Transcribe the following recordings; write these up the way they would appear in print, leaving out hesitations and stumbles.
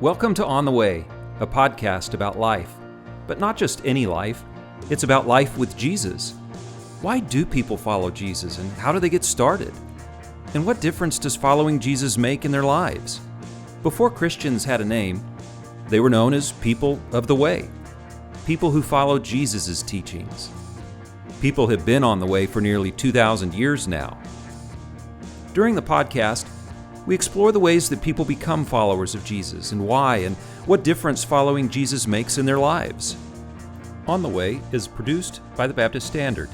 Welcome to On the Way, a podcast about life. But not just any life, it's about life with Jesus. Why do people follow Jesus, and how do they get started? And what difference does following Jesus make in their lives? Before Christians had a name, they were known as people of the way, people who followed Jesus' teachings. People have been on the way for nearly 2,000 years now. During the podcast, we explore the ways that people become followers of Jesus and why, and what difference following Jesus makes in their lives. On the Way is produced by the Baptist Standard,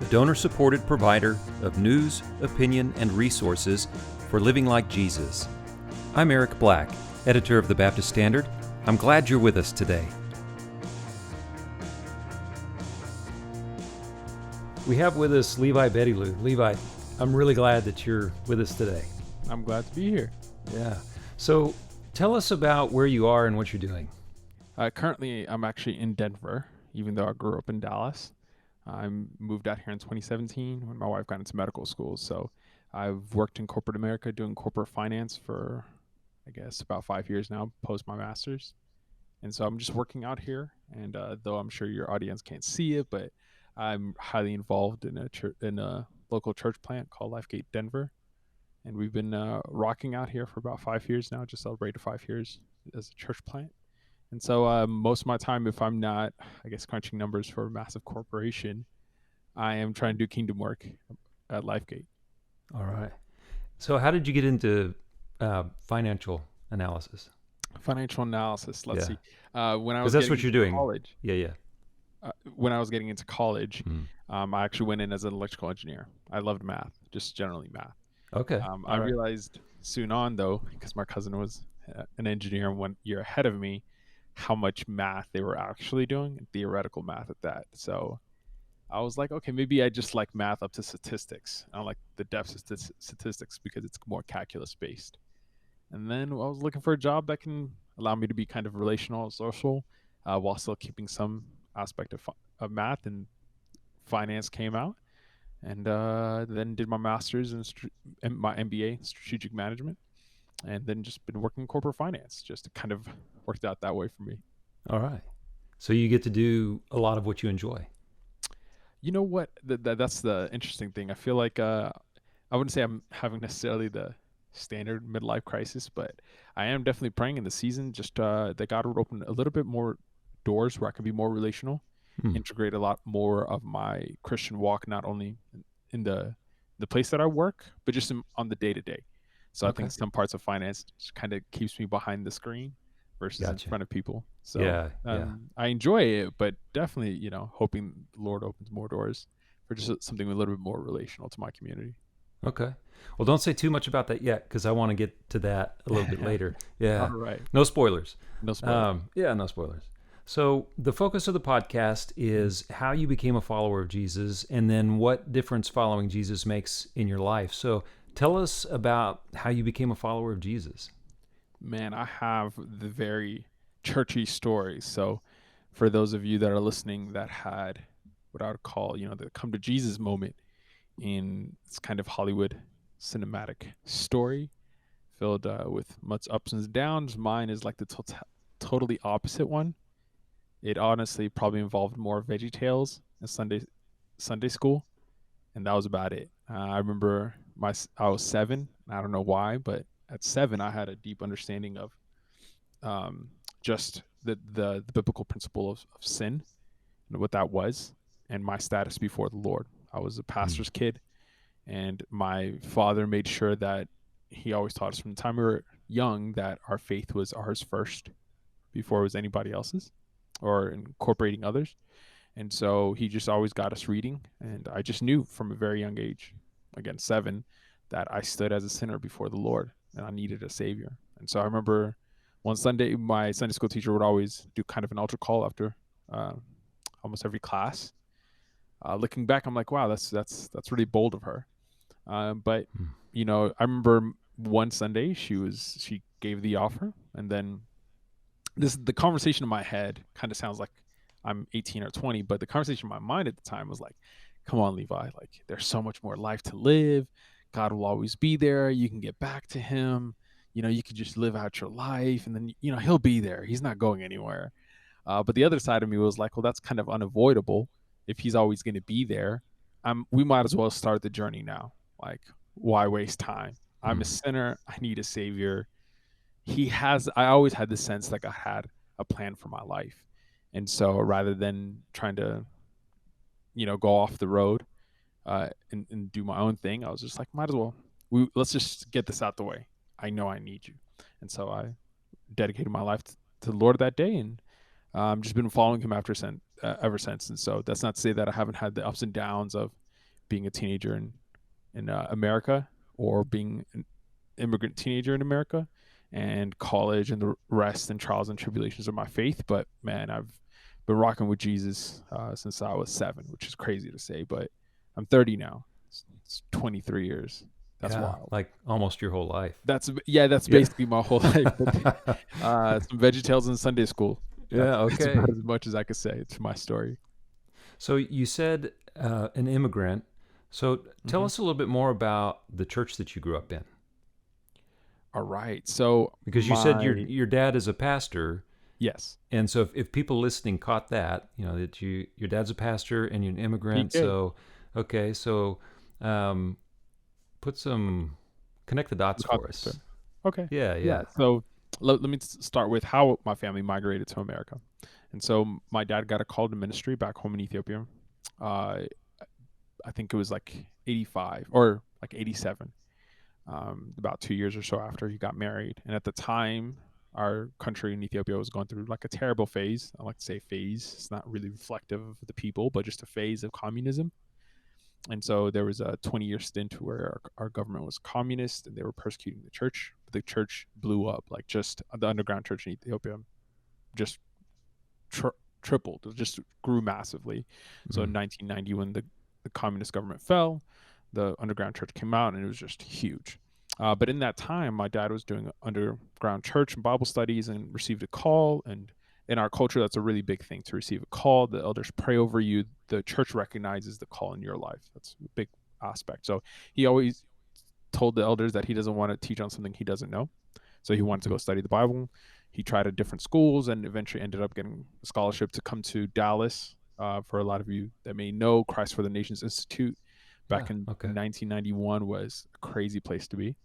a donor-supported provider of news, opinion, and resources for living like Jesus. I'm Eric Black, editor of the Baptist Standard. I'm glad you're with us today. We have with us Levi Bedilu. Levi, I'm really glad that you're with us today. I'm glad to be here. Yeah. So tell us about where you are and what you're doing. Currently, I'm actually in Denver, even though I grew up in Dallas. I moved out here in 2017 when my wife got into medical school. So I've worked in corporate America doing corporate finance for, I guess, about 5 years now, post my master's. And so I'm just working out here. And though I'm sure your audience can't see it, but I'm highly involved in a local church plant called LifeGate Denver. And we've been rocking out here for about 5 years now, just celebrated 5 years as a church plant. And so most of my time, if I'm not, I guess, crunching numbers for a massive corporation, I am trying to do kingdom work at LifeGate. All right. So how did you get into financial analysis? Financial analysis, let's see. When I was that's what you're doing. College, Yeah. When I was getting into college, I actually went in as an electrical engineer. I loved math, just generally math. Okay. I realized soon on, though, because my cousin was an engineer 1 year ahead of me, how much math they were actually doing, and theoretical math at that. So I was like, okay, maybe I just like math up to statistics. I don't like the depths of statistics because it's more calculus based. And then I was looking for a job that can allow me to be kind of relational and social while still keeping some aspect of math, and finance came out. And then did my master's and my MBA in strategic management, and then just been working in corporate finance. Just kind of worked out that way for me. All right. So you get to do a lot of what you enjoy. You know what? That's the interesting thing. I feel like I wouldn't say I'm having necessarily the standard midlife crisis, but I am definitely praying in the season just that God would open a little bit more doors where I can be more relational. Integrate a lot more of my Christian walk, not only in the place that I work, but just on the day-to-day. So okay. I think some parts of finance just kind of keeps me behind the screen versus in front of people. So I enjoy it, but definitely, hoping the Lord opens more doors for just something a little bit more relational to my community. Okay. Well, don't say too much about that yet, because I want to get to that a little bit later. Yeah. All right. No spoilers. No spoilers. No spoilers. So the focus of the podcast is how you became a follower of Jesus, and then what difference following Jesus makes in your life. So tell us about how you became a follower of Jesus. Man, I have the very churchy story. So for those of you that are listening that had what I would call, the come to Jesus moment in this kind of Hollywood cinematic story filled with much ups and downs, mine is like the totally opposite one. It honestly probably involved more VeggieTales and Sunday school, and that was about it. I remember I was 7. I don't know why, but at 7 I had a deep understanding of just the biblical principle of sin and what that was, and my status before the Lord. I was a pastor's kid, and my father made sure that he always taught us from the time we were young that our faith was ours first before it was anybody else's, or incorporating others. And so he just always got us reading. And I just knew from a very young age, again, 7, that I stood as a sinner before the Lord and I needed a savior. And so I remember one Sunday, my Sunday school teacher would always do kind of an altar call after almost every class. Looking back, I'm like, wow, that's really bold of her. But I remember one Sunday she gave the offer, and then the conversation in my head kind of sounds like I'm 18 or 20, but the conversation in my mind at the time was like, come on, Levi, like there's so much more life to live. God will always be there. You can get back to him. you could just live out your life, and then he'll be there. He's not going anywhere. But the other side of me was like, well, that's kind of unavoidable. If he's always going to be there, we might as well start the journey now. Like, why waste time? I'm a sinner. I need a savior. I always had the sense like I had a plan for my life. And so rather than trying to, go off the road and do my own thing, I was just like, might as well, let's just get this out the way. I know I need you. And so I dedicated my life to the Lord that day, and just been following him ever since. And so that's not to say that I haven't had the ups and downs of being a teenager in America, or being an immigrant teenager in America, and college and the rest and trials and tribulations of my faith. But man, I've been rocking with Jesus since I was 7, which is crazy to say, but I'm 30 now. It's 23 years. That's wild. Like almost your whole life. That's basically my whole life. Some VeggieTales in Sunday school. Okay. That's about as much as I could say to my story. So you said an immigrant. So tell us a little bit more about the church that you grew up in. All right. So because you said your dad is a pastor. Yes. And so if people listening caught that, that your dad's a pastor and you're an immigrant. So okay. So connect the dots for us. Okay. Yeah. So let me start with how my family migrated to America. And so my dad got a call to ministry back home in Ethiopia. I think it was like 85 or like 87, about 2 years or so after he got married. And at the time, our country in Ethiopia was going through like a terrible phase. I like to say phase. It's not really reflective of the people, but just a phase of communism. And so there was a 20-year stint where our government was communist and they were persecuting the church. But the church blew up, like just the underground church in Ethiopia just tripled. It just grew massively. So in 1990, when the communist government fell, the underground church came out, and it was just huge. But in that time, my dad was doing underground church and Bible studies and received a call. And in our culture, that's a really big thing to receive a call. The elders pray over you. The church recognizes the call in your life. That's a big aspect. So he always told the elders that he doesn't want to teach on something he doesn't know. So he wanted to go study the Bible. He tried at different schools and eventually ended up getting a scholarship to come to Dallas. For a lot of you that may know, Christ for the Nations Institute back in 1991 was a crazy place to be.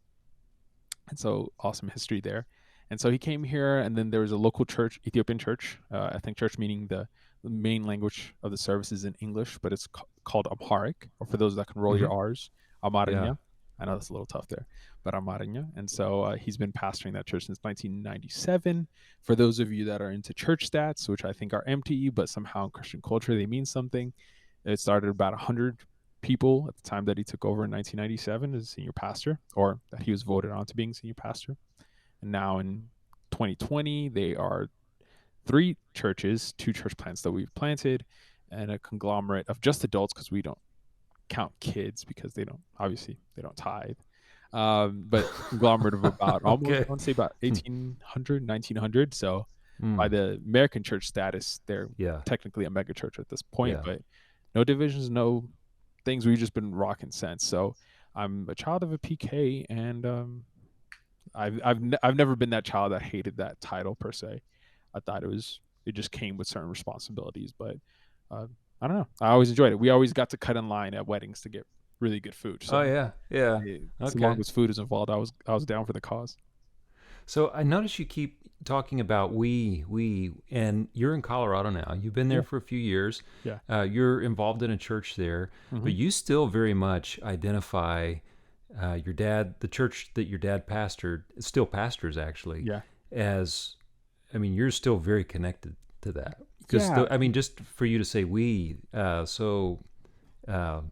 And so awesome history there. And so he came here, and then there was a local church, Ethiopian church, ethnic church, meaning the main language of the service is in English, but it's called Amharic, or for those that can roll your R's, Amarinya. Yeah. I know that's a little tough there, but Amarinya. And so he's been pastoring that church since 1997. For those of you that are into church stats, which I think are empty, but somehow in Christian culture they mean something, it started about 100 people at the time that he took over in 1997 as senior pastor, or that he was voted on to being senior pastor. And now in 2020, they are 3 churches, 2 church plants that we've planted, and a conglomerate of just adults, because we don't count kids because they don't tithe. But conglomerate of about almost, I want to say about 1,800, 1,900. So by the American church status, they're technically a mega church at this point, but no divisions, no things. We've just been rocking since. So I'm a child of a PK, and I've never been that child that hated that title per se. I thought it just came with certain responsibilities, but I don't know. I always enjoyed it. We always got to cut in line at weddings to get really good food. So as long as food is involved, I was down for the cause. So I notice you keep talking about we, and you're in Colorado now. You've been there for a few years. Yeah. You're involved in a church there, but you still very much identify your dad, the church that your dad pastored, still pastors actually. Yeah. You're still very connected to that. Because just for you to say we so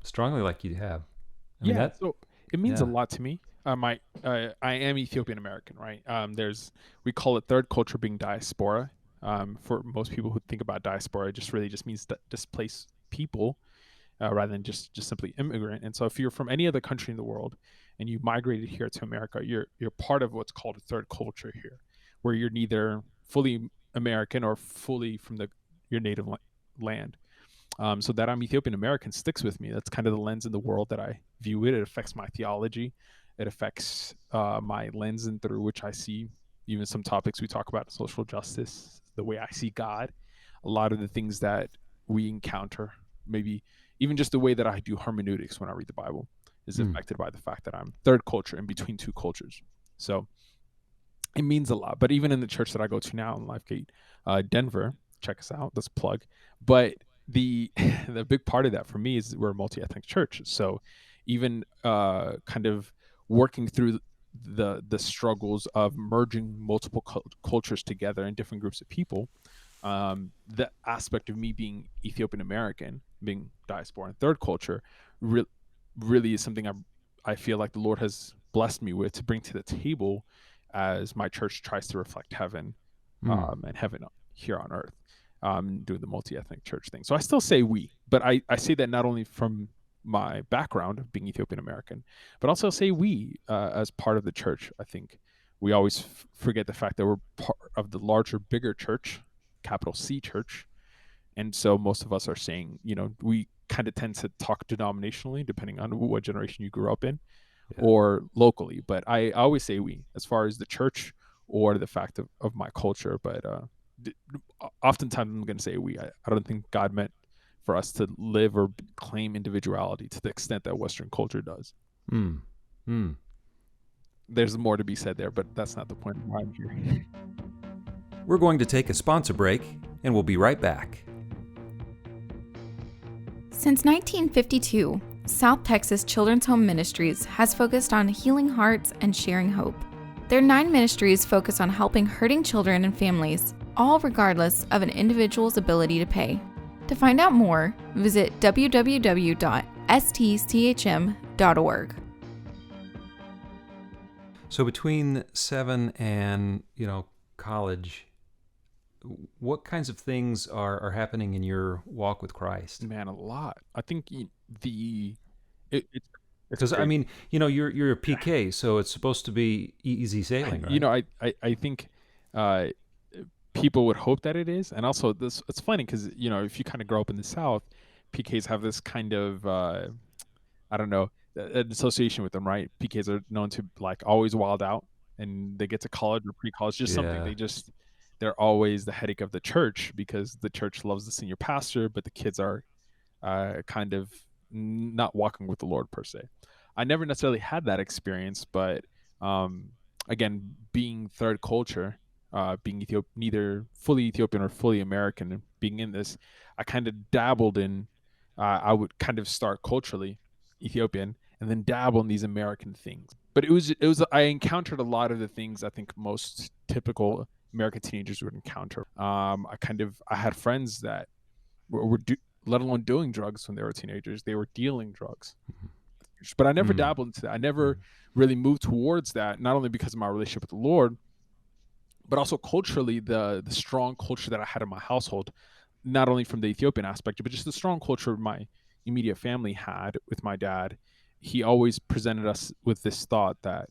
strongly like you have. So it means a lot to me. I am Ethiopian-American, right? We call it third culture being diaspora. For most people who think about diaspora, it just means displaced people rather than just simply immigrant. And so if you're from any other country in the world and you migrated here to America, you're part of what's called a third culture here, where you're neither fully American or fully from your native land. So that I'm Ethiopian American sticks with me. That's kind of the lens in the world that I view it. It affects my theology. It affects my lens and through which I see even some topics we talk about, social justice, the way I see God, a lot of the things that we encounter, maybe even just the way that I do hermeneutics when I read the Bible is affected by the fact that I'm third culture in between two cultures. So it means a lot. But even in the church that I go to now in Lifegate, Denver, check us out. Let's plug. But the the big part of that for me is we're a multi-ethnic church. So even kind of working through the struggles of merging multiple cultures together and different groups of people, the aspect of me being Ethiopian-American, being diaspora and third culture, really is something I feel like the Lord has blessed me with to bring to the table as my church tries to reflect heaven and heaven here on earth, doing the multi-ethnic church thing. So I still say we, but I say that not only from my background of being Ethiopian-American, but also say we as part of the church. I think we always forget the fact that we're part of the larger, bigger church, capital C church. And so most of us are saying, we kind of tend to talk denominationally, depending on what generation you grew up in, or locally. But I always say we, as far as the church or the fact of my culture. But oftentimes I'm going to say we. I don't think God meant for us to live or claim individuality to the extent that Western culture does. There's more to be said there, but that's not the point of why I'm here. We're going to take a sponsor break, and we'll be right back. Since 1952, South Texas Children's Home Ministries has focused on healing hearts and sharing hope. Their 9 ministries focus on helping hurting children and families, all regardless of an individual's ability to pay. To find out more, visit www.stchm.org. So between 7 and, college, what kinds of things are happening in your walk with Christ? Man, a lot. I think because you're a PK, so it's supposed to be easy sailing, right? I think people would hope that it is, and also it's funny because if you kind of grow up in the South, PKs have this kind of I don't know, an association with them, right? PKs are known to like always wild out, and they get to college or pre-college, just something they're always the headache of the church because the church loves the senior pastor, but the kids are kind of not walking with the Lord per se. I never necessarily had that experience, but again, being third culture, being neither fully Ethiopian or fully American, and being in this, I kind of dabbled in. I would kind of start culturally Ethiopian and then dabble in these American things. But it was I encountered a lot of the things I think most typical American teenagers would encounter. I had friends that were let alone doing drugs when they were teenagers, they were dealing drugs. But I never dabbled into that. I never really moved towards that, not only because of my relationship with the Lord, but also culturally, the strong culture that I had in my household, not only from the Ethiopian aspect, but just the strong culture my immediate family had with my dad. He always presented us with this thought that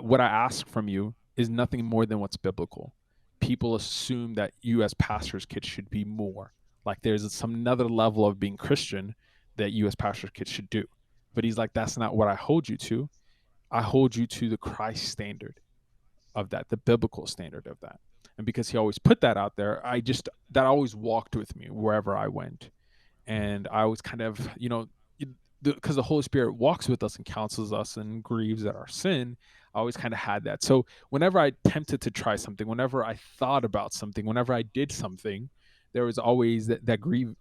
what I ask from you is nothing more than what's biblical. People assume that you as pastors' kids should be more. Like there's some another level of being Christian that you as pastors' kids should do. But he's like, that's not what I hold you to. I hold you to the Christ standard of that, the biblical standard of that. And because he always put that out there, that always walked with me wherever I went. And I was kind of, because the Holy Spirit walks with us and counsels us and grieves at our sin, I always kind of had that. So whenever I attempted to try something, whenever I thought about something, whenever I did something, there was always that grieve,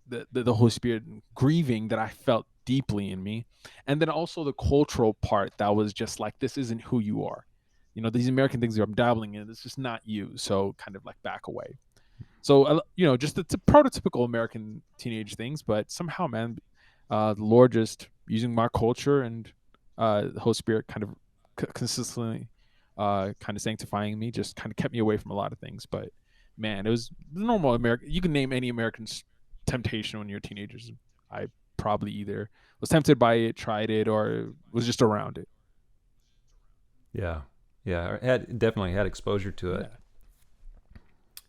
the Holy Spirit grieving that I felt deeply in me. And then also the cultural part that was just like, this isn't who you are. These American things that I'm dabbling in, it's just not you. So kind of like back away. So, just the prototypical American teenage things, but somehow, man, the Lord just using my culture and the Holy Spirit kind of consistently kind of sanctifying me, just kind of kept me away from a lot of things. But man, it was the normal American. You can name any American's temptation when you're teenagers. I probably either was tempted by it, tried it, or was just around it. Yeah, definitely had exposure to it. Yeah.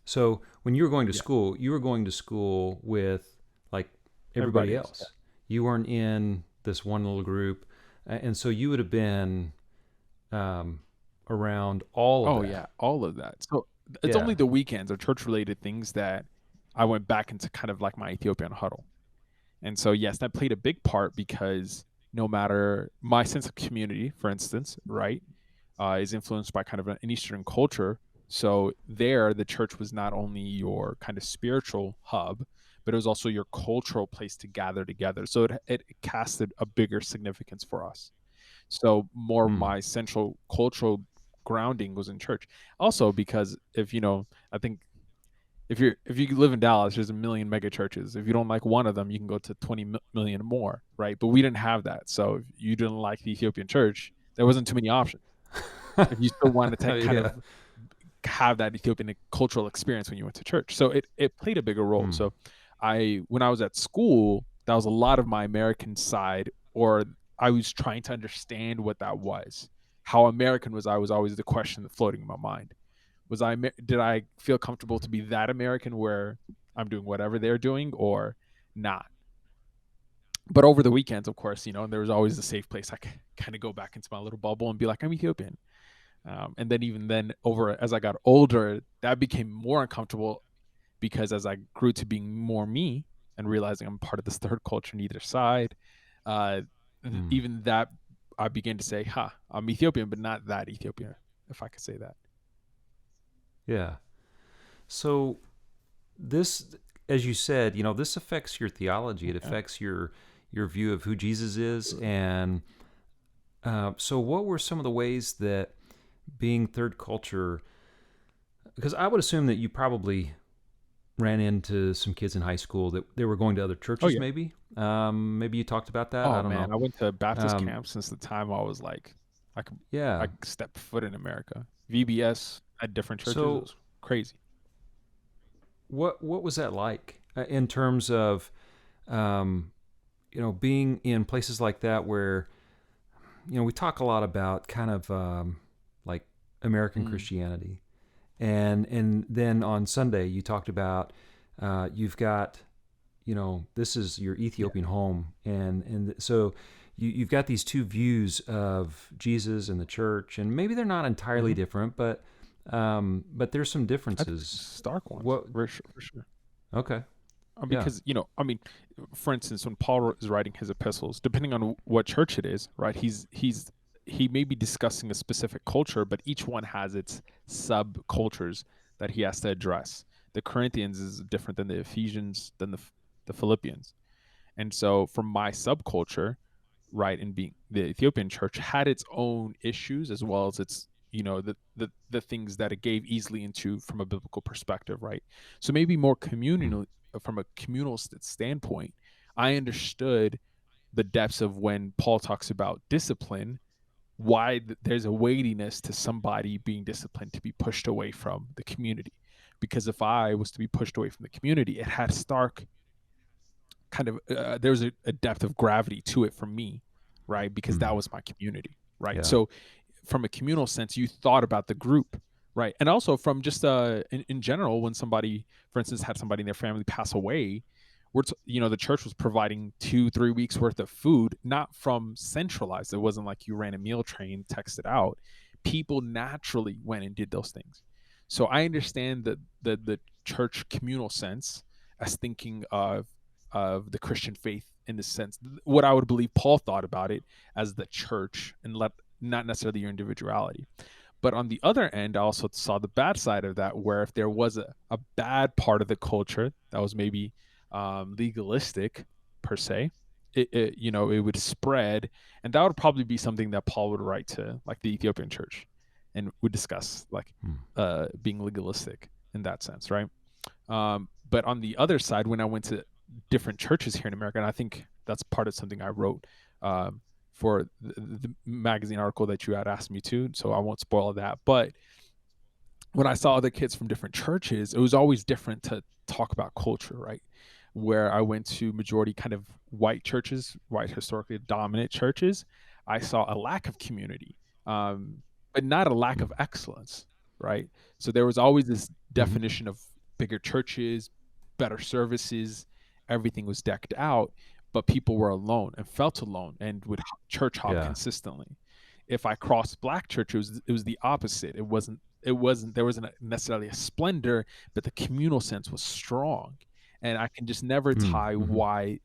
So when you were going to school, you were going to school with like everybody else. Yeah. You weren't in this one little group. And so you would have been around all of Oh that. yeah, all of that. So it's Yeah. only the weekends or church related things that I went back into kind of like my Ethiopian huddle. And so yes, that played a big part because no matter my sense of community, for instance, right, is influenced by kind of an Eastern culture. So there, the church was not only your kind of spiritual hub, but it was also your cultural place to gather together. So it casted a bigger significance for us. So more of my central cultural grounding was in church. Also because if I think if you live in Dallas, there's a million mega churches. If you don't like one of them, you can go to 20 million more, right? But we didn't have that. So if you didn't like the Ethiopian church, there wasn't too many options. If you still wanted to kind of have that Ethiopian cultural experience when you went to church. So it played a bigger role. So when I was at school, that was a lot of my American side, or I was trying to understand what that was. How American was I was always the question floating in my mind. Did I feel comfortable to be that American where I'm doing whatever they're doing or not? But over the weekends, of course, there was always a safe place I could kind of go back into my little bubble and be like, I'm Ethiopian. And then even then as I got older, that became more uncomfortable because as I grew to being more me and realizing I'm part of this third culture on either side, even that I began to say, I'm Ethiopian, but not that Ethiopian, if I could say that. Yeah. So this, as you said, this affects your theology. It affects your view of who Jesus is. And so what were some of the ways that being third culture, because I would assume that you probably ran into some kids in high school that they were going to other churches, maybe? Maybe you talked about that? I don't know. I went to Baptist camp since the time I was like, I stepped foot in America. VBS at different churches. So, it was crazy. What was that like in terms of, being in places like that where, we talk a lot about kind of like American Christianity. And then on Sunday, you talked about you've got, this is your Ethiopian home. And so you've got these two views of Jesus and the church, and maybe they're not entirely different, but there's some differences. Stark ones. For sure. Okay. Because, for instance, when Paul is writing his epistles, depending on what church it is, right, he may be discussing a specific culture, but each one has its subcultures that he has to address. The Corinthians is different than the Ephesians, than the Philippians. And so from my subculture, right, and being the Ethiopian church had its own issues as well as its, the things that it gave easily into from a biblical perspective, right? So maybe more communal, from a communal standpoint, I understood the depths of when Paul talks about discipline, why there's a weightiness to somebody being disciplined to be pushed away from the community. Because if I was to be pushed away from the community, it had stark kind of, there was a depth of gravity to it for me, right? Because that was my community, right? Yeah. So from a communal sense, you thought about the group, right? And also from just in general, when somebody, for instance, had somebody in their family pass away, the church was providing 2-3 weeks worth of food, not from centralized. It wasn't like you ran a meal train, texted out. People naturally went and did those things. So I understand the church communal sense as thinking of the Christian faith in the sense, what I would believe Paul thought about it as the church and not necessarily your individuality. But on the other end, I also saw the bad side of that, where if there was a bad part of the culture that was maybe legalistic per se, it would spread, and that would probably be something that Paul would write to like the Ethiopian church and would discuss like being legalistic in that sense, right? But on the other side, when I went to different churches here in America, and I think that's part of something I wrote for the magazine article that you had asked me to, so I won't spoil that, but when I saw other kids from different churches, it was always different to talk about culture, right? Where I went to majority kind of white churches, white historically dominant churches, I saw a lack of community, but not a lack of excellence, right? So there was always this definition of bigger churches, better services, everything was decked out, but people were alone and felt alone and would church hop consistently. If I crossed black church, it was the opposite. There wasn't necessarily a splendor, but the communal sense was strong. And I can just never tie what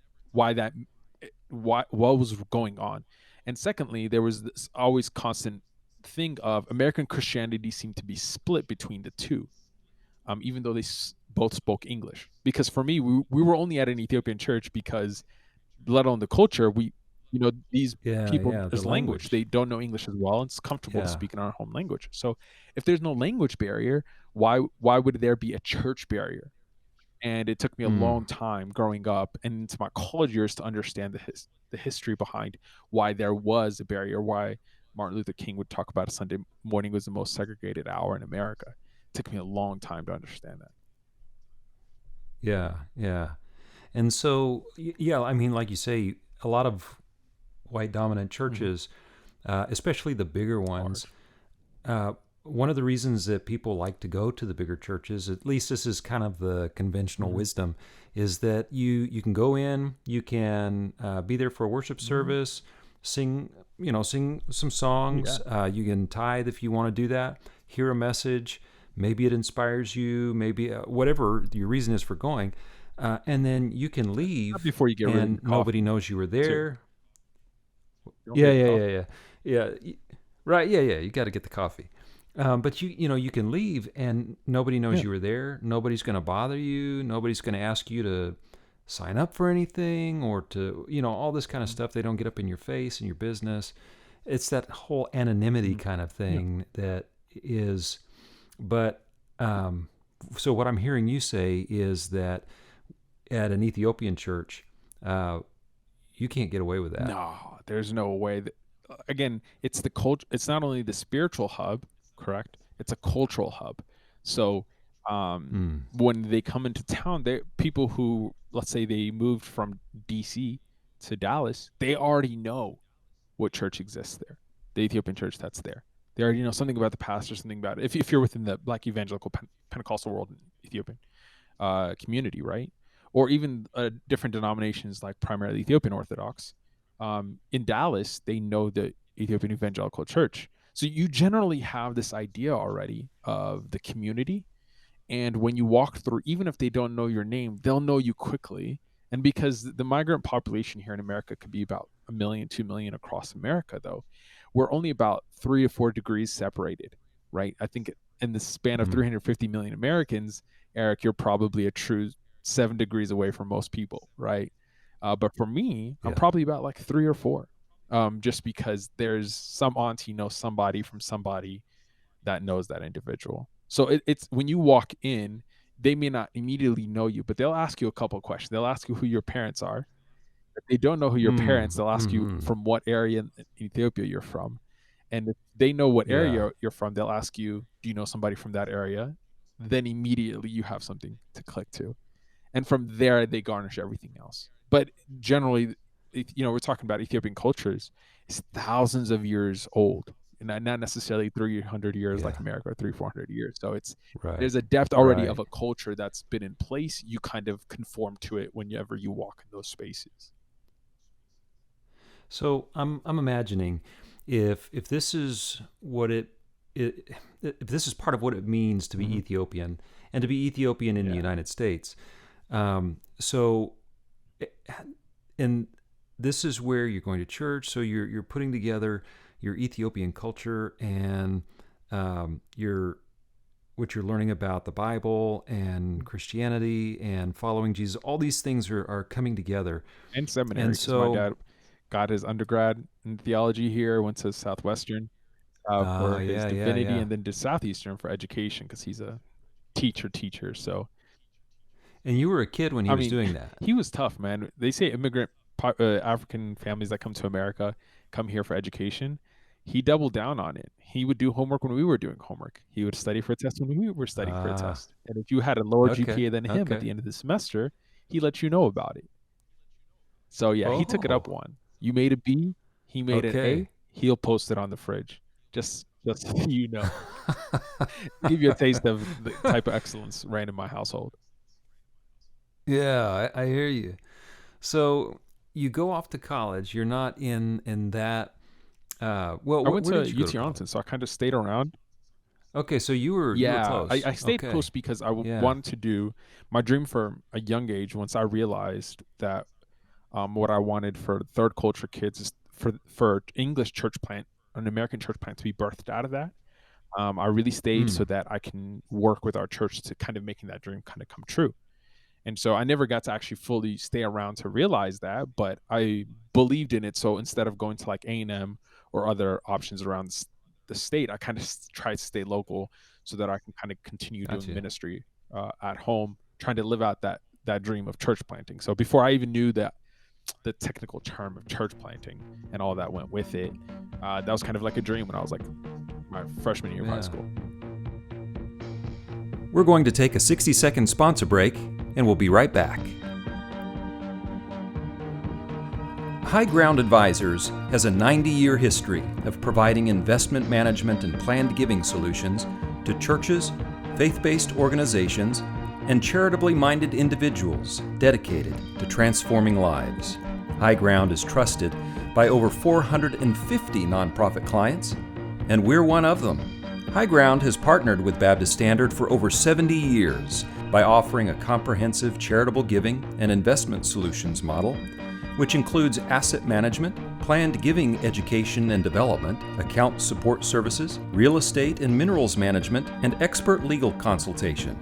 was going on. And secondly, there was this always constant thing of American Christianity seemed to be split between the two, even though they both spoke English. Because for me, we were only at an Ethiopian church because, let alone the culture, these people, there's language. They don't know English as well. It's comfortable to speak in our home language. So if there's no language barrier, why would there be a church barrier? And it took me a long time growing up and into my college years to understand the history behind why there was a barrier, why Martin Luther King would talk about a Sunday morning was the most segregated hour in America. It took me a long time to understand that. Yeah. And so, I mean, like you say, a lot of white dominant churches, especially the bigger ones, one of the reasons that people like to go to the bigger churches, at least this is kind of the conventional wisdom, is that you can go in, you can be there for a worship service, sing some songs, you can tithe if you want to do that, hear a message, maybe it inspires you, maybe whatever your reason is for going, and then you can leave before you get rid of nobody knows you were there. Yeah. Right, you got to get the coffee. But you can leave and nobody knows you were there. Nobody's going to bother you. Nobody's going to ask you to sign up for anything or to, all this kind of stuff. They don't get up in your face and your business. It's that whole anonymity kind of thing that is, but, so what I'm hearing you say is that at an Ethiopian church, you can't get away with that. No, there's no way. Again, it's the culture. It's not only the spiritual hub, correct? It's a cultural hub. So when they come into town, people who, let's say they moved from DC to Dallas, they already know what church exists there, the Ethiopian church that's there. They already know something about the pastor, something about it. If you're within the Black evangelical Pentecostal world in Ethiopian community, right? Or even different denominations like primarily Ethiopian Orthodox. In Dallas, they know the Ethiopian Evangelical Church. So you generally have this idea already of the community. And when you walk through, even if they don't know your name, they'll know you quickly. And because the migrant population here in America could be about 1 million, 2 million across America, though, we're only about 3 or 4 degrees separated, right? I think in the span of 350 million Americans, Eric, you're probably a true 7 degrees away from most people, right? But for me, I'm probably about like 3 or 4, just because there's some auntie knows somebody from somebody that knows that individual. So it's when you walk in, they may not immediately know you, but they'll ask you a couple of questions. They'll ask you who your parents are. If they don't know who your parents, they'll ask you from what area in Ethiopia you're from. And if they know what area you're from, they'll ask you, do you know somebody from that area? Then immediately you have something to click to. And from there, they garnish everything else. But generally, we're talking about Ethiopian cultures. It's thousands of years old, and not necessarily 300 years like America, or 300-400 years. So there's a depth already of a culture that's been in place. You kind of conform to it whenever you walk in those spaces. So I'm imagining if this is what if this is part of what it means to be Ethiopian and to be Ethiopian in the United States. And this is where you're going to church. So you're putting together your Ethiopian culture and what you're learning about the Bible and Christianity and following Jesus. All these things are coming together. And seminary. And so my dad got his undergrad in theology here, went to Southwestern for his divinity, and then did Southeastern for education because he's a teacher. So. And you were a kid when he was doing that. He was tough, man. They say immigrant African families that come to America come here for education. He doubled down on it. He would do homework when we were doing homework. He would study for a test when we were studying for a test. And if you had a lower GPA than him at the end of the semester, he let you know about it. So he took it up one. You made a B, he made an A. He'll post it on the fridge. Just so you know. Give you a taste of the type of excellence ran in my household. Yeah, I hear you. So, you go off to college. You're not in that. Well, I went where to did you go to Ethiopian, college? so I kind of stayed around. Okay, so you were Yeah, close. I stayed Okay, close because I yeah. wanted to do my dream for a young age. Once I realized that what I wanted for third culture kids is for English church plant, an American church plant, to be birthed out of that. I really stayed so that I can work with our church to kind of making that dream kind of come true. And so I never got to actually fully stay around to realize that, but I believed in it. So instead of going to like A&M or other options around the state, I kind of tried to stay local so that I can kind of continue doing Gotcha. ministry at home, trying to live out that dream of church planting. So before I even knew that the technical term of church planting and all that went with it, that was kind of like a dream when I was like my freshman year of high school. We're going to take a 60-second sponsor break, and we'll be right back. High Ground Advisors has a 90-year history of providing investment management and planned giving solutions to churches, faith-based organizations, and charitably minded individuals dedicated to transforming lives. High Ground is trusted by over 450 nonprofit clients, and we're one of them. High Ground has partnered with Baptist Standard for over 70 years by offering a comprehensive charitable giving and investment solutions model, which includes asset management, planned giving education and development, account support services, real estate and minerals management, and expert legal consultation.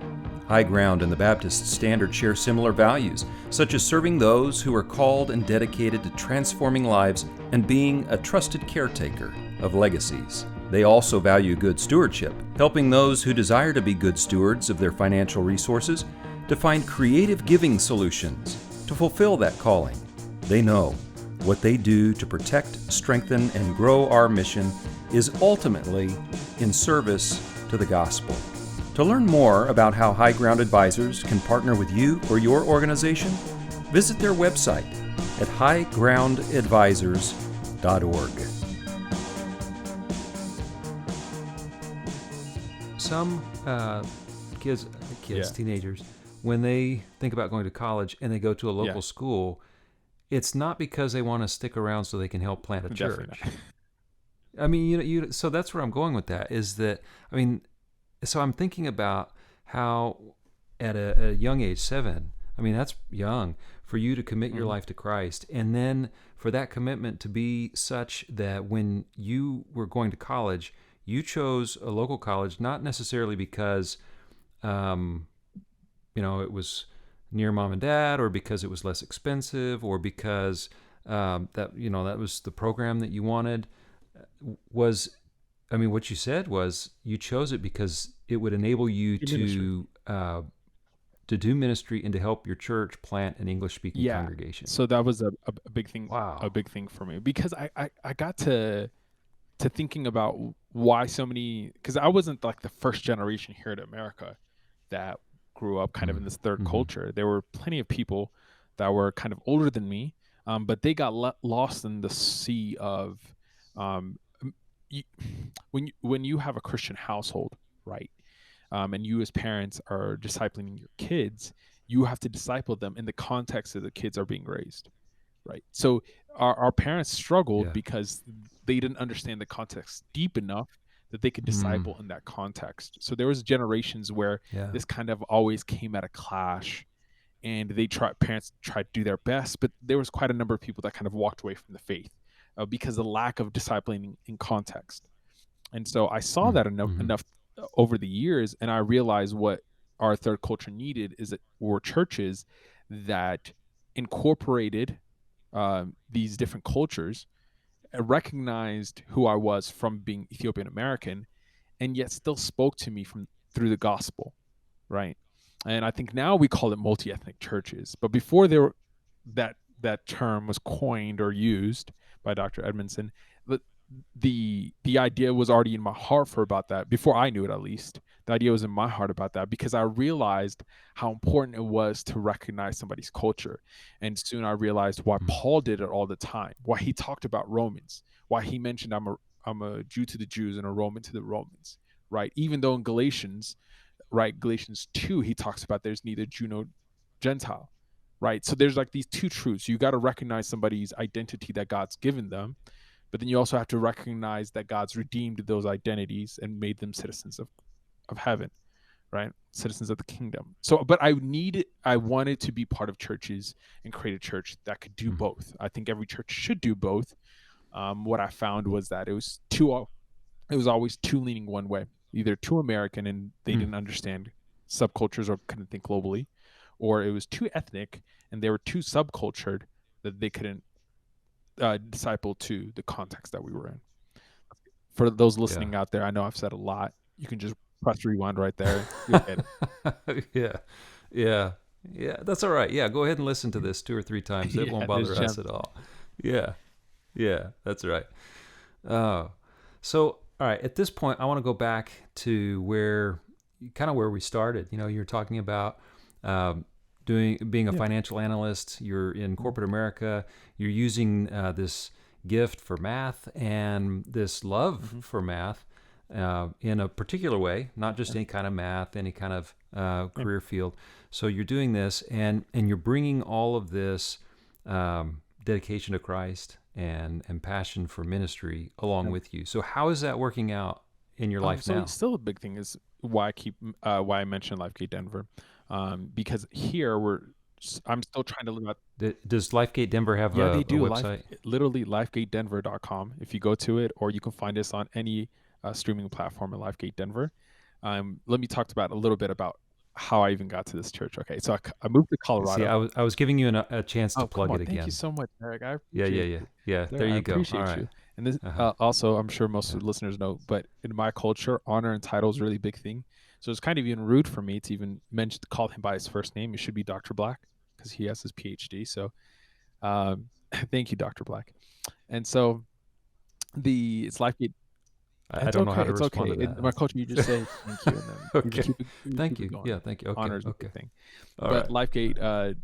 High Ground and the Baptist Standard share similar values, such as serving those who are called and dedicated to transforming lives and being a trusted caretaker of legacies. They also value good stewardship, helping those who desire to be good stewards of their financial resources to find creative giving solutions to fulfill that calling. They know what they do to protect, strengthen, and grow our mission is ultimately in service to the gospel. To learn more about how High Ground Advisors can partner with you or your organization, visit their website at highgroundadvisors.org. Some kids, Yeah. teenagers, when they think about going to college and they go to a local Yeah. school, it's not because they want to stick around so they can help plant a Definitely church. not. I mean, so that's where I'm going with that is that, I mean, so I'm thinking about how at a young age, 7, I mean, that's young for you to commit your life to Christ. And then for that commitment to be such that when you were going to college, you chose a local college, not necessarily because, it was near mom and dad, or because it was less expensive, or because that was the program that you wanted. What you said was you chose it because it would enable you to do ministry and to help your church plant an English-speaking congregation. So that was a big thing. Wow. A big thing for me because I got to thinking about why so many, because I wasn't like the first generation here in America that grew up kind of in this third culture. There were plenty of people that were kind of older than me, but they got lost in the sea of when you have a Christian household, right? And you as parents are discipling your kids, you have to disciple them in the context that the kids are being raised, right? So our parents struggled because they didn't understand the context deep enough that they could disciple in that context. So there was generations where this kind of always came at a clash, and parents tried to do their best, but there was quite a number of people that kind of walked away from the faith because of the lack of discipling in context. And so I saw that enough over the years, and I realized what our third culture needed were churches that incorporated these different cultures, recognized who I was from being Ethiopian-American, and yet still spoke to me through the gospel, right? And I think now we call it multiethnic churches, but before that term was coined or used by Dr. Edmondson, the idea was already in my heart about that before I knew it. At least the idea was in my heart about that because I realized how important it was to recognize somebody's culture. And soon I realized why Paul did it all the time, why he talked about Romans, why he mentioned I'm a Jew to the Jews and a Roman to the Romans, right? Even though in Galatians 2, he talks about there's neither Jew nor Gentile, right? So there's like these two truths. You got to recognize somebody's identity that God's given them, but then you also have to recognize that God's redeemed those identities and made them citizens of heaven, right? Citizens of the kingdom. So, but I wanted to be part of churches and create a church that could do both. I think every church should do both. What I found was that it was always too leaning one way, either too American and they didn't understand subcultures or couldn't think globally, or it was too ethnic and they were too subcultured that they couldn't disciple to the context that we were in. For those listening out there, I know I've said a lot. You can just press rewind right there. Yeah. That's all right. Yeah, go ahead and listen to this 2 or 3 times. It won't bother us at all. Yeah, that's right. So, all right, at this point, I want to go back to where we started. You're talking about being a financial analyst. You're in corporate America. You're using this gift for math and this love for math in a particular way, not just any kind of math, any kind of career field. So you're doing this, and you're bringing all of this dedication to Christ and passion for ministry along with you. So how is that working out in your life now? Still a big thing is why I mentioned LifeGate Denver, because here I'm still trying to live out. Does LifeGate Denver have they do, a website? Literally lifegatedenver.com. If you go to it, or you can find us on any streaming platform at LifeGate Denver. Let me talk about a little bit about how I even got to this church. Okay, so I moved to Colorado. See, I was giving you a chance to plug it again. Thank you so much, Eric. I appreciate it. Yeah. There you go. Appreciate you. And this also, I'm sure most of the listeners know, but in my culture, honor and title is a really big thing. So it's kind of even rude for me to even call him by his first name. It should be Dr. Black because he has his PhD. So thank you, Dr. Black. And so it's LifeGate. I don't know how to respond to that. In my culture, you just say thank you. And then thank you. Yeah, thank you. Okay. Honor is a big thing. All but right. LifeGate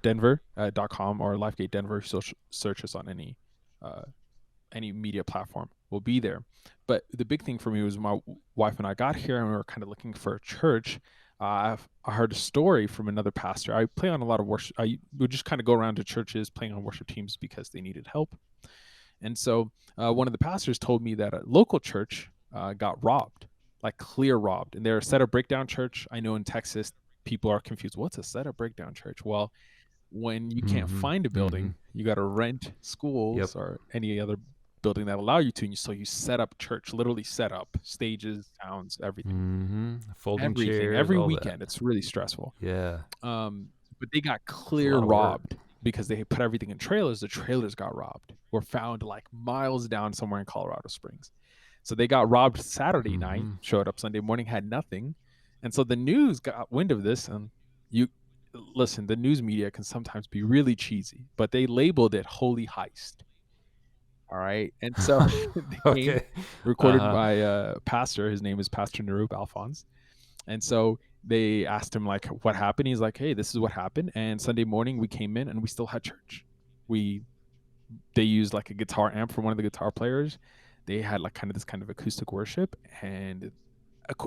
Denver.com or LifeGate Denver, search us on any media platform. We'll be there. But the big thing for me was my wife and I got here and we were kind of looking for a church. I heard a story from another pastor. I play on a lot of worship. I would just kind of go around to churches playing on worship teams because they needed help. And so one of the pastors told me that a local church got robbed, like clear robbed. And they're a setup breakdown church. I know in Texas, people are confused. What's a setup breakdown church? Well, when you can't find a building, you got to rent schools or any other building that allow you to. And so you set up church, literally set up stages, sounds, everything. Folding chairs, every all weekend. That. It's really stressful. Yeah. But they got clear robbed. Because they put everything in trailers, the trailers got robbed, were found like miles down somewhere in Colorado Springs. So they got robbed Saturday night, showed up Sunday morning, had nothing. And so the news got wind of this. And the news media can sometimes be really cheesy, but they labeled it holy heist. All right. And so they came, recorded by a pastor. His name is Pastor Narup Alphonse. And so they asked him like what happened. He's like, hey, this is what happened. And Sunday morning we came in and we still had church. They used like a guitar amp for one of the guitar players. They had like this kind of acoustic worship. And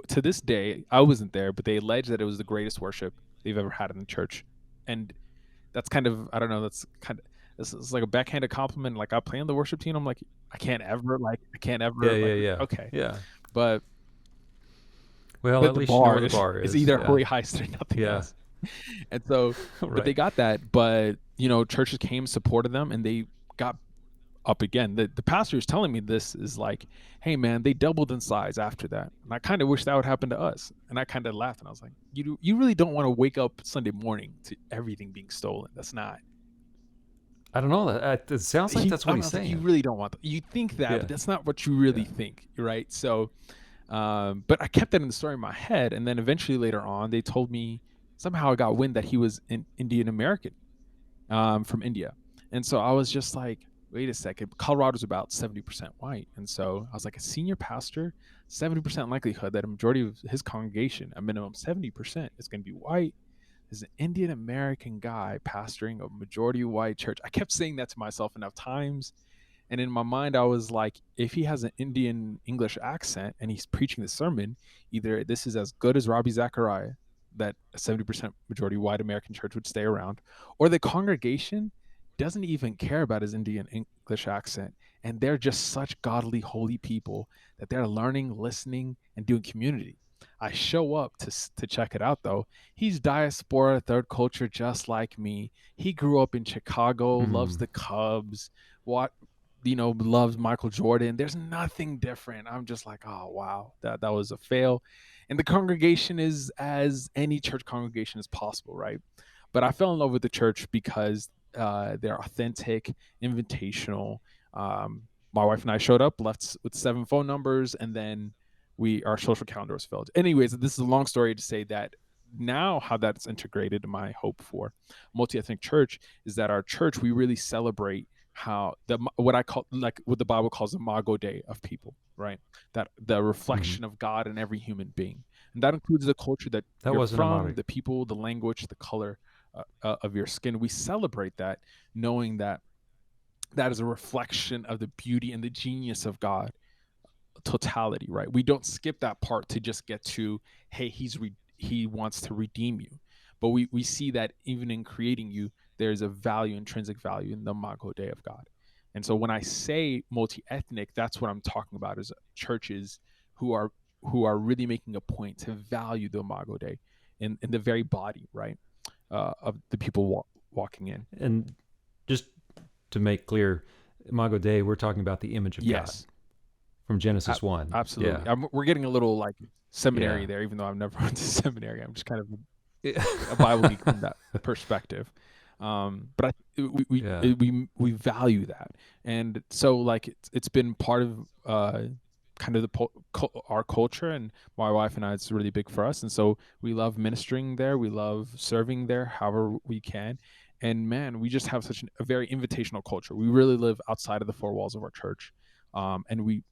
to this day, I wasn't there, but they alleged that it was the greatest worship they've ever had in the church. And that's kind of, I don't know, this is like a backhanded compliment. Like I play on the worship team. I'm like, I can't ever. Yeah. Okay. Yeah. But at least you know where the bar is. It's either holy heist or nothing else. And so, but they got that. But, churches came, supported them, and they got up again. The pastor is telling me this is like, hey, man, they doubled in size after that. And I kind of wish that would happen to us. And I kind of laughed. And I was like, you really don't want to wake up Sunday morning to everything being stolen. That's not. I don't know. It sounds like that's what he's saying. You really don't want that. You think that, but that's not what you really think, right? So, but I kept that in the story in my head. And then eventually later on, they told me somehow I got wind that he was an Ethiopian-American from India. And so I was just like, wait a second. Colorado's about 70% white. And so I was like, a senior pastor, 70% likelihood that a majority of his congregation, a minimum 70%, is going to be white. There's an Indian-American guy pastoring a majority white church. I kept saying that to myself enough times. And in my mind, I was like, if he has an Indian English accent and he's preaching the sermon, either this is as good as Ravi Zachariah, that a 70% majority white American church would stay around, or the congregation doesn't even care about his Indian English accent, and they're just such godly, holy people that they're learning, listening, and doing community. I show up to check it out, though. He's diaspora, third culture, just like me. He grew up in Chicago, loves the Cubs, loves Michael Jordan. There's nothing different. I'm just like, oh wow, that was a fail. And the congregation is as any church congregation as possible, right? But I fell in love with the church because they're authentic, invitational. My wife and I showed up, left with 7 phone numbers, and then our social calendar was filled. Anyways, this is a long story to say that now how that's integrated in my hope for multi-ethnic church is that our church, we really celebrate how what the Bible calls the Imago Dei of people, right? That the reflection of God in every human being. And that includes the culture that you're from, the people, the language, the color of your skin. We celebrate that, knowing that that is a reflection of the beauty and the genius of God, totality, right? We don't skip that part to just get to, hey, he wants to redeem you. But we see that even in creating you, there's a value, intrinsic value in the Imago Dei of God. And so when I say multi-ethnic, that's what I'm talking about, is churches who are really making a point to value the Imago Dei in the very body, right, of the people walking in. And just to make clear, Imago Dei, we're talking about the image of God from Genesis 1. Absolutely. Yeah. We're getting a little like seminary there, even though I've never went to seminary. I'm just kind of a Bible geek from that perspective. But we value that. And so like it's been part of kind of our culture, and my wife and I, it's really big for us. And so we love ministering there. We love serving there however we can. And man, we just have such a very invitational culture. We really live outside of the 4 walls of our church. And we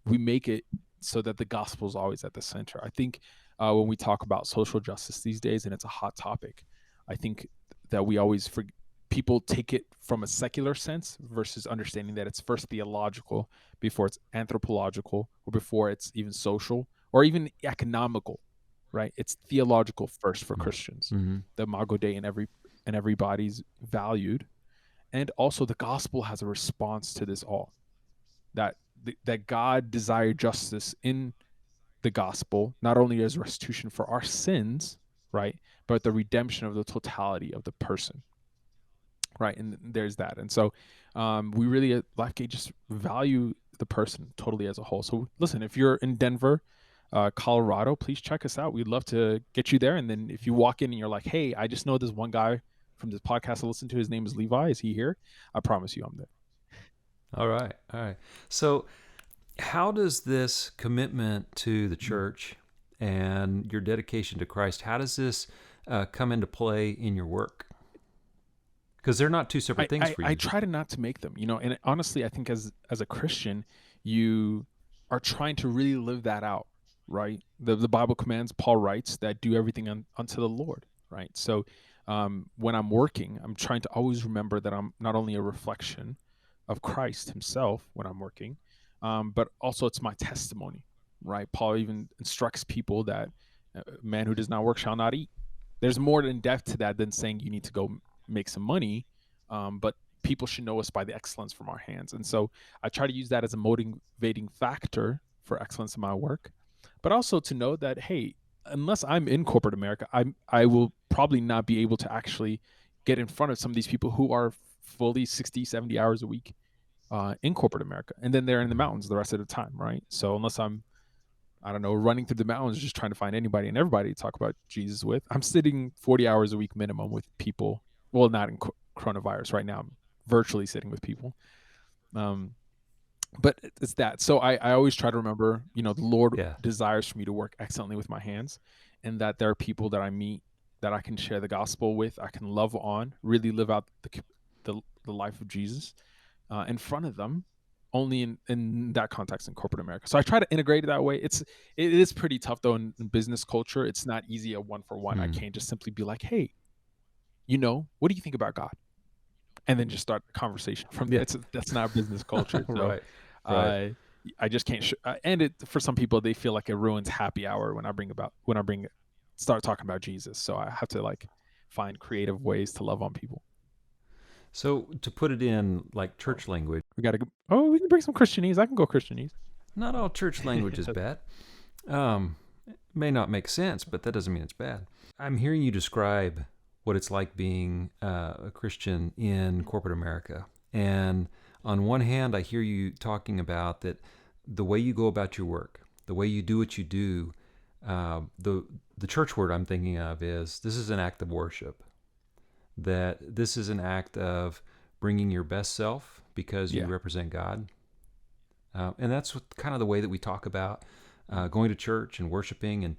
make it so that the gospel is always at the center. I think when we talk about social justice these days, and it's a hot topic, I think that we always people take it from a secular sense versus understanding that it's first theological before it's anthropological, or before it's even social or even economical, right? It's theological first for Christians. The Imago Dei in everybody's valued. And also the gospel has a response to this all, that God desired justice in the gospel, not only as restitution for our sins, right, but the redemption of the totality of the person, right? And there's that. And so we really at LifeGate just value the person totally as a whole. So listen, if you're in Denver, Colorado, please check us out. We'd love to get you there. And then if you walk in and you're like, hey, I just know this one guy from this podcast I listen to, his name is Levi, is he here? I promise you I'm there. All right. So how does this commitment to the church and your dedication to Christ, how does this come into play in your work? Because they're not two separate things for you. I try to not to make them, and honestly, I think as a Christian, you are trying to really live that out, right? The Bible commands, Paul writes, that do everything unto the Lord, right? So when I'm working, I'm trying to always remember that I'm not only a reflection of Christ himself when I'm working, but also it's my testimony, right? Paul even instructs people that a man who does not work shall not eat. There's more in depth to that than saying you need to go make some money, but people should know us by the excellence from our hands. And so I try to use that as a motivating factor for excellence in my work, but also to know that, hey, unless I'm in corporate America, I will probably not be able to actually get in front of some of these people who are fully 60, 70 hours a week in corporate America. And then they're in the mountains the rest of the time, right? So unless I'm, I don't know, running through the mountains, just trying to find anybody and everybody to talk about Jesus with, I'm sitting 40 hours a week minimum with people. Well, not in coronavirus right now. I'm virtually sitting with people. But it's that. So I always try to remember, the Lord desires for me to work excellently with my hands, and that there are people that I meet that I can share the gospel with, I can love on, really live out the life of Jesus in front of them, only in that context in corporate America. So I try to integrate it that way. It is pretty tough though in business culture. It's not easy a 1-for-1. I can't just simply be like, hey, what do you think about God? And then just start the conversation from there. That's not business culture. So, right. I just can't. And for some people, they feel like it ruins happy hour when I bring start talking about Jesus. So I have to like find creative ways to love on people. So to put it in like church language, We got to go. Oh, we can bring some Christianese. I can go Christianese. not all church language is bad. It may not make sense, but that doesn't mean it's bad. I'm hearing you describe what it's like being a Christian in corporate America. And on one hand, I hear you talking about that the way you go about your work, the way you do what you do, the church word I'm thinking of is this is an act of worship. That this is an act of bringing your best self because you represent God. And that's kind of the way that we talk about going to church and worshiping and,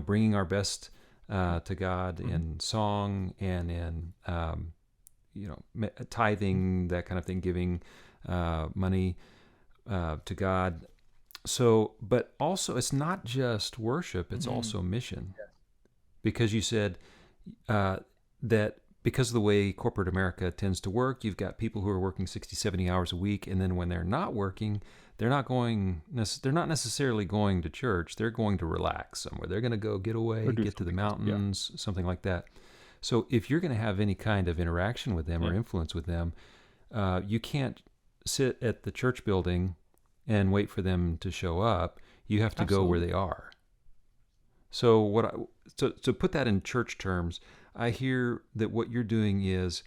bringing our best to God in song and in, tithing, that kind of thing, giving money to God. So, but also it's not just worship, it's also mission. Because you said that because of the way corporate America tends to work, you've got people who are working 60, 70 hours a week, and then when they're not working, they're not necessarily going to church. They're going to relax somewhere. They're going to go get away, get to the mountains, something like that. So if you're going to have any kind of interaction with them or influence with them, you can't sit at the church building and wait for them to show up. You have to go where they are. So to put that in church terms, I hear that what you're doing is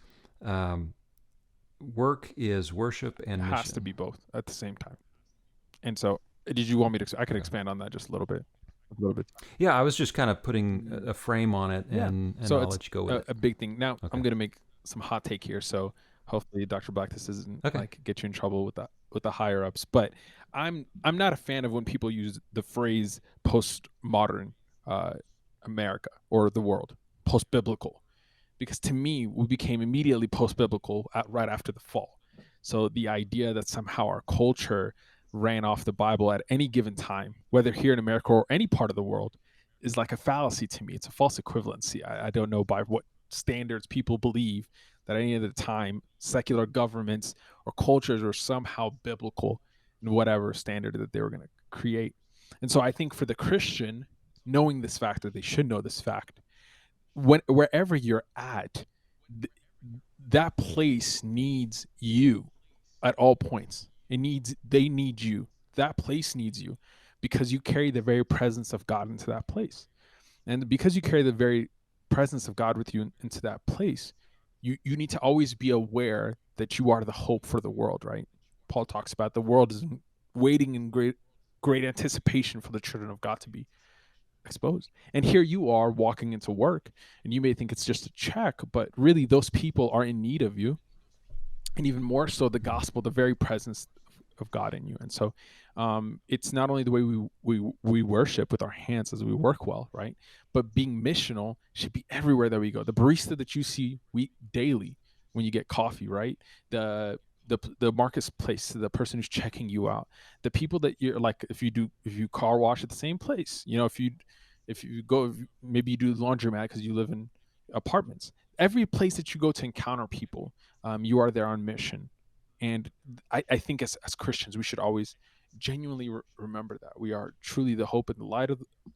work is worship and mission. It has to be both at the same time. And so, did you want me to? I could expand on that just a little bit. Yeah, I was just kind of putting a frame on it, and so I'll let you go with it. A big thing. Now, I'm going to make some hot take here. So hopefully, Dr. Black, this doesn't like get you in trouble with the higher ups. But I'm not a fan of when people use the phrase postmodern America or the world, post-biblical, because to me we became immediately post-biblical right after the fall. So the idea that somehow our culture ran off the Bible at any given time, whether here in America or any part of the world, is like a fallacy to me. It's a false equivalency. I don't know by what standards people believe that any of the time secular governments or cultures were somehow biblical in whatever standard that they were going to create. And so I think for the Christian, knowing this fact, or they should know this fact, wherever you're at, that place needs you at all points. They need you. That place needs you because you carry the very presence of God into that place. And because you carry the very presence of God with you into that place, you need to always be aware that you are the hope for the world, right? Paul talks about the world is waiting in great anticipation for the children of God to be exposed. And here you are walking into work, and you may think it's just a check, but really those people are in need of you. And even more so, the gospel, the very presence of God in you. And so it's not only the way we worship with our hands as we work well, right? But being missional should be everywhere that we go. The barista that you see daily when you get coffee, right? The marketplace, the person who's checking you out, the people that you're like, if you car wash at the same place, if you go, maybe you do laundromat because you live in apartments. Every place that you go to encounter people, you are there on mission. And I think as Christians, we should always genuinely remember that we are truly the hope and the light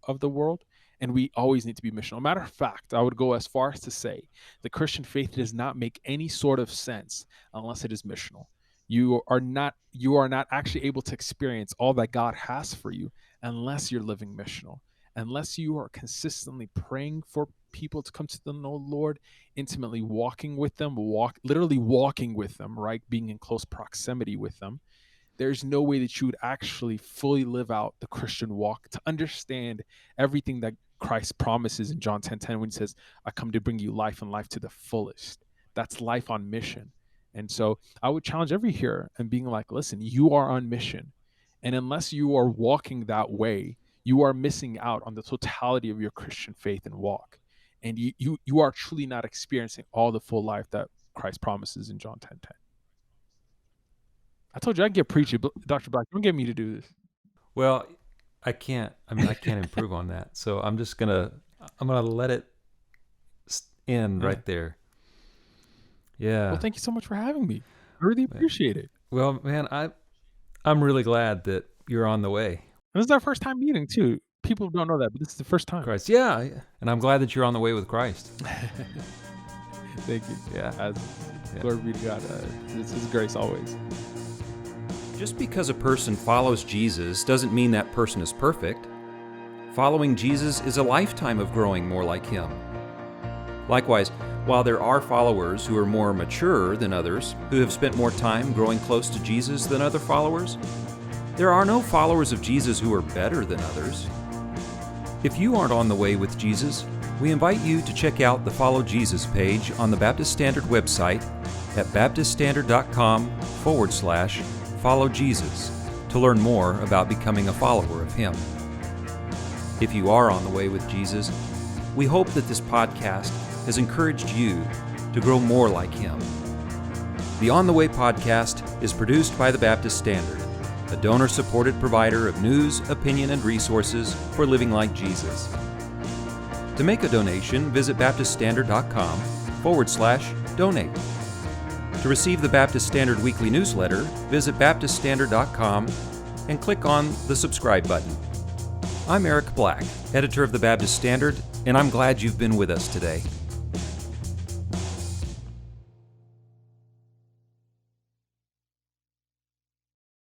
of the world. And we always need to be missional. Matter of fact, I would go as far as to say the Christian faith does not make any sort of sense unless it is missional. You are not actually able to experience all that God has for you unless you're living missional, unless you are consistently praying for people to come to the Lord, intimately walking with them, literally walking with them, right? Being in close proximity with them. There's no way that you would actually fully live out the Christian walk to understand everything that Christ promises in John 10:10 when he says, I come to bring you life and life to the fullest. That's life on mission. And so I would challenge every hearer and being like, listen, you are on mission. And unless you are walking that way, you are missing out on the totality of your Christian faith and walk. And you are truly not experiencing all the full life that Christ promises in John 10:10. I told you I'd get preachy, but Dr. Black, don't get me to do this. Well, I can't improve on that. So I'm gonna let it end right there. Yeah. Well, thank you so much for having me. I really appreciate it. Well, man, I'm really glad that you're on the way. And this is our first time meeting too. people don't know that, but this is the first time. Christ. Yeah, and I'm glad that you're on the way with Christ. Thank you. Yeah. Glory be to God. It's His grace always. Just because a person follows Jesus doesn't mean that person is perfect. Following Jesus is a lifetime of growing more like Him. Likewise, while there are followers who are more mature than others, who have spent more time growing close to Jesus than other followers, there are no followers of Jesus who are better than others. If you aren't on the way with Jesus, we invite you to check out the Follow Jesus page on the Baptist Standard website at baptiststandard.com/follow Jesus to learn more about becoming a follower of Him. If you are on the way with Jesus, we hope that this podcast has encouraged you to grow more like Him. The On the Way podcast is produced by the Baptist Standard, a donor-supported provider of news, opinion, and resources for living like Jesus. To make a donation, visit baptiststandard.com/donate. To receive the Baptist Standard weekly newsletter, visit baptiststandard.com and click on the subscribe button. I'm Eric Black, editor of the Baptist Standard, and I'm glad you've been with us today.